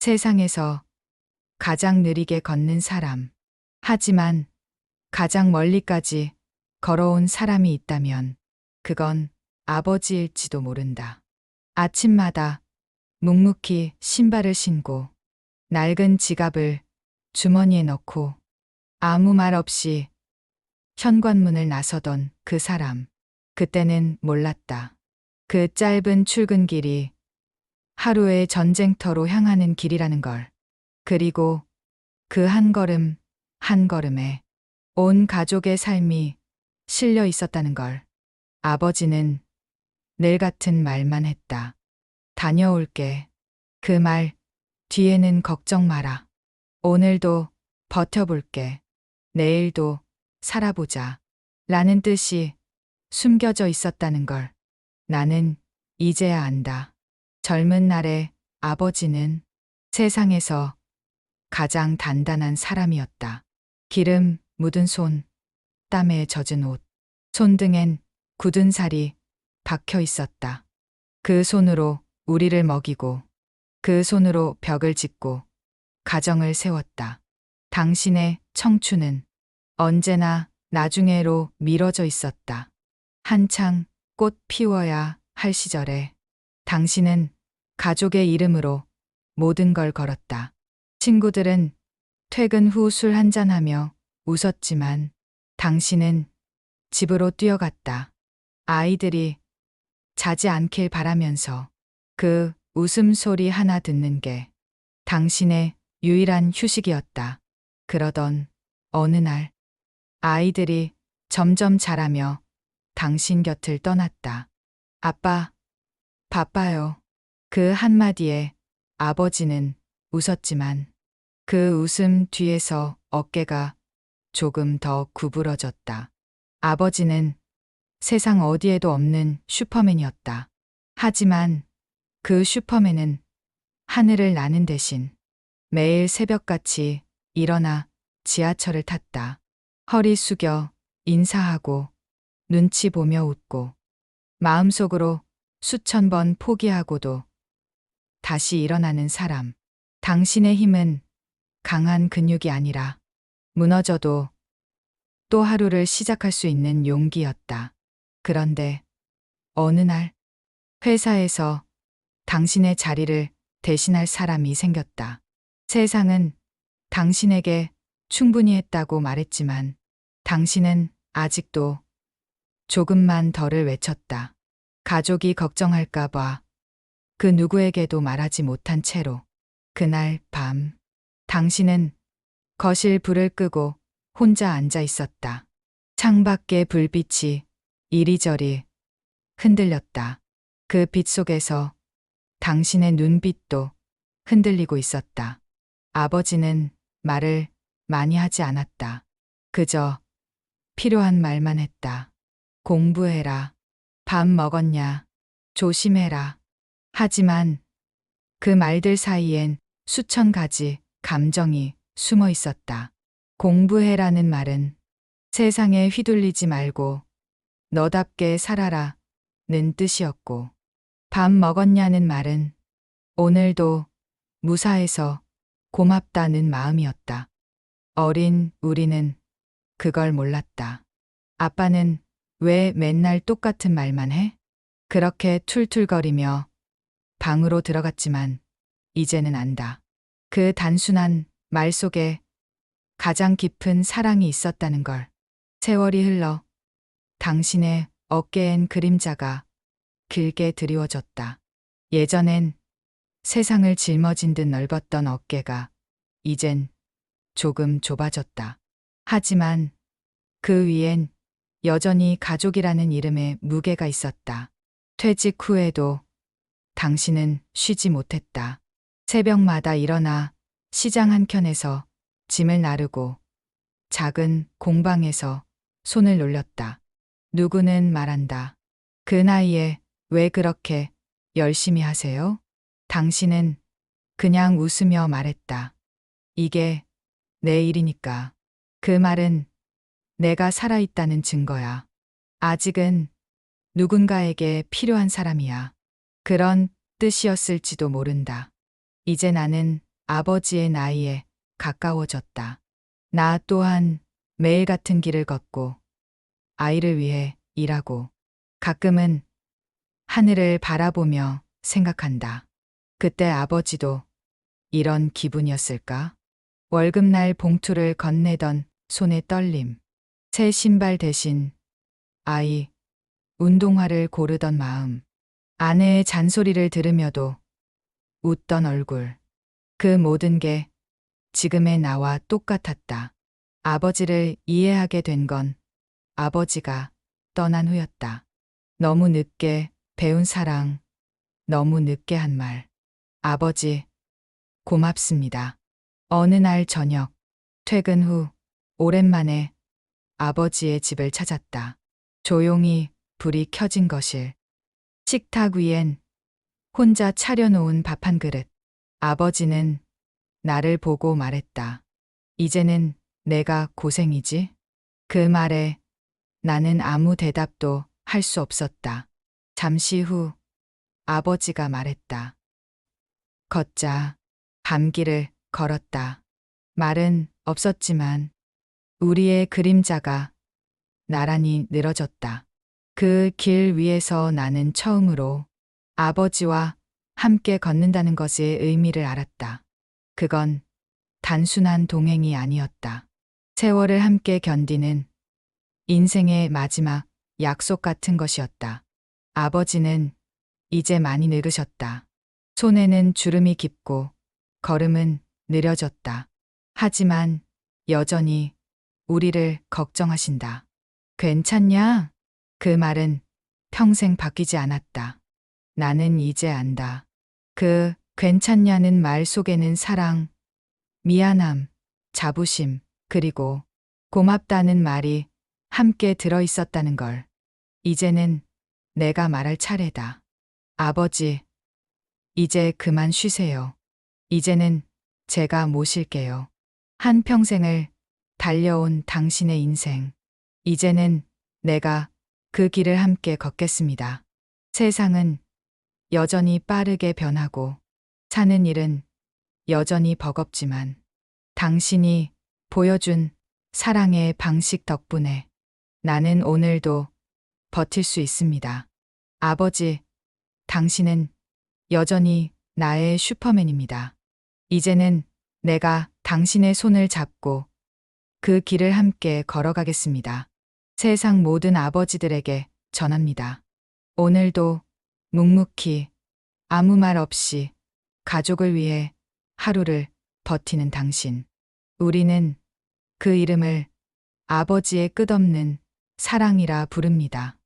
세상에서 가장 느리게 걷는 사람. 하지만 가장 멀리까지 걸어온 사람이 있다면 그건 아버지일지도 모른다. 아침마다 묵묵히 신발을 신고 낡은 지갑을 주머니에 넣고 아무 말 없이 현관문을 나서던 그 사람. 그때는 몰랐다. 그 짧은 출근길이 하루의 전쟁터로 향하는 길이라는 걸. 그리고 그 한 걸음 한 걸음에 온 가족의 삶이 실려 있었다는 걸. 아버지는 늘 같은 말만 했다. 다녀올게. 그 말 뒤에는 걱정 마라. 오늘도 버텨볼게. 내일도 살아보자. 라는 뜻이 숨겨져 있었다는 걸 나는 이제야 안다. 젊은 날의 아버지는 세상에서 가장 단단한 사람이었다. 기름 묻은 손, 땀에 젖은 옷, 손등엔 굳은 살이 박혀 있었다. 그 손으로 우리를 먹이고 그 손으로 벽을 짓고 가정을 세웠다. 당신의 청춘은 언제나 나중에로 미뤄져 있었다. 한창 꽃 피워야 할 시절에 당신은 가족의 이름으로 모든 걸 걸었다. 친구들은 퇴근 후 술 한잔하며 웃었지만 당신은 집으로 뛰어갔다. 아이들이 자지 않길 바라면서 그 웃음소리 하나 듣는 게 당신의 유일한 휴식이었다. 그러던 어느 날 아이들이 점점 자라며 당신 곁을 떠났다. 아빠, 바빠요. 그 한마디에 아버지는 웃었지만 그 웃음 뒤에서 어깨가 조금 더 구부러졌다. 아버지는 세상 어디에도 없는 슈퍼맨이었다. 하지만 그 슈퍼맨은 하늘을 나는 대신 매일 새벽같이 일어나 지하철을 탔다. 허리 숙여 인사하고 눈치 보며 웃고 마음속으로 수천 번 포기하고도 다시 일어나는 사람. 당신의 힘은 강한 근육이 아니라 무너져도 또 하루를 시작할 수 있는 용기였다. 그런데 어느 날 회사에서 당신의 자리를 대신할 사람이 생겼다. 세상은 당신에게 충분히 했다고 말했지만 당신은 아직도 조금만 더를 외쳤다. 가족이 걱정할까봐 그 누구에게도 말하지 못한 채로 그날 밤 당신은 거실 불을 끄고 혼자 앉아 있었다. 창밖의 불빛이 이리저리 흔들렸다. 그 빛 속에서 당신의 눈빛도 흔들리고 있었다. 아버지는 말을 많이 하지 않았다. 그저 필요한 말만 했다. 공부해라. 밥 먹었냐. 조심해라. 하지만 그 말들 사이엔 수천 가지 감정이 숨어 있었다. 공부해라는 말은 세상에 휘둘리지 말고 너답게 살아라 는 뜻이었고, 밥 먹었냐는 말은 오늘도 무사해서 고맙다는 마음이었다. 어린 우리는 그걸 몰랐다. 아빠는 왜 맨날 똑같은 말만 해? 그렇게 툴툴거리며 방으로 들어갔지만 이제는 안다. 그 단순한 말 속에 가장 깊은 사랑이 있었다는 걸. 세월이 흘러 당신의 어깨엔 그림자가 길게 드리워졌다. 예전엔 세상을 짊어진 듯 넓었던 어깨가 이젠 조금 좁아졌다. 하지만 그 위엔 여전히 가족이라는 이름의 무게가 있었다. 퇴직 후에도 당신은 쉬지 못했다. 새벽마다 일어나 시장 한켠에서 짐을 나르고 작은 공방에서 손을 놀렸다. 누구는 말한다. 그 나이에 왜 그렇게 열심히 하세요? 당신은 그냥 웃으며 말했다. 이게 내 일이니까. 그 말은 내가 살아있다는 증거야. 아직은 누군가에게 필요한 사람이야. 그런 뜻이었을지도 모른다. 이제 나는 아버지의 나이에 가까워졌다. 나 또한 매일 같은 길을 걷고 아이를 위해 일하고 가끔은 하늘을 바라보며 생각한다. 그때 아버지도 이런 기분이었을까? 월급날 봉투를 건네던 손의 떨림, 새 신발 대신 아이 운동화를 고르던 마음, 아내의 잔소리를 들으며도 웃던 얼굴. 그 모든 게 지금의 나와 똑같았다. 아버지를 이해하게 된 건 아버지가 떠난 후였다. 너무 늦게 배운 사랑, 너무 늦게 한 말. 아버지, 고맙습니다. 어느 날 저녁, 퇴근 후 오랜만에 아버지의 집을 찾았다. 조용히 불이 켜진 거실. 식탁 위엔 혼자 차려놓은 밥 한 그릇. 아버지는 나를 보고 말했다. 이제는 내가 고생이지? 그 말에 나는 아무 대답도 할 수 없었다. 잠시 후 아버지가 말했다. 걷자. 밤길을 걸었다. 말은 없었지만 우리의 그림자가 나란히 늘어졌다. 그 길 위에서 나는 처음으로 아버지와 함께 걷는다는 것의 의미를 알았다. 그건 단순한 동행이 아니었다. 세월을 함께 견디는 인생의 마지막 약속 같은 것이었다. 아버지는 이제 많이 늙으셨다. 손에는 주름이 깊고 걸음은 느려졌다. 하지만 여전히 우리를 걱정하신다. 괜찮냐? 그 말은 평생 바뀌지 않았다. 나는 이제 안다. 그 괜찮냐는 말 속에는 사랑, 미안함, 자부심, 그리고 고맙다는 말이 함께 들어 있었다는 걸. 이제는 내가 말할 차례다. 아버지, 이제 그만 쉬세요. 이제는 제가 모실게요. 한 평생을 달려온 당신의 인생. 이제는 내가 그 길을 함께 걷겠습니다. 세상은 여전히 빠르게 변하고 사는 일은 여전히 버겁지만 당신이 보여준 사랑의 방식 덕분에 나는 오늘도 버틸 수 있습니다. 아버지, 당신은 여전히 나의 슈퍼맨입니다. 이제는 내가 당신의 손을 잡고 그 길을 함께 걸어가겠습니다. 세상 모든 아버지들에게 전합니다. 오늘도 묵묵히 아무 말 없이 가족을 위해 하루를 버티는 당신. 우리는 그 이름을 아버지의 끝없는 사랑이라 부릅니다.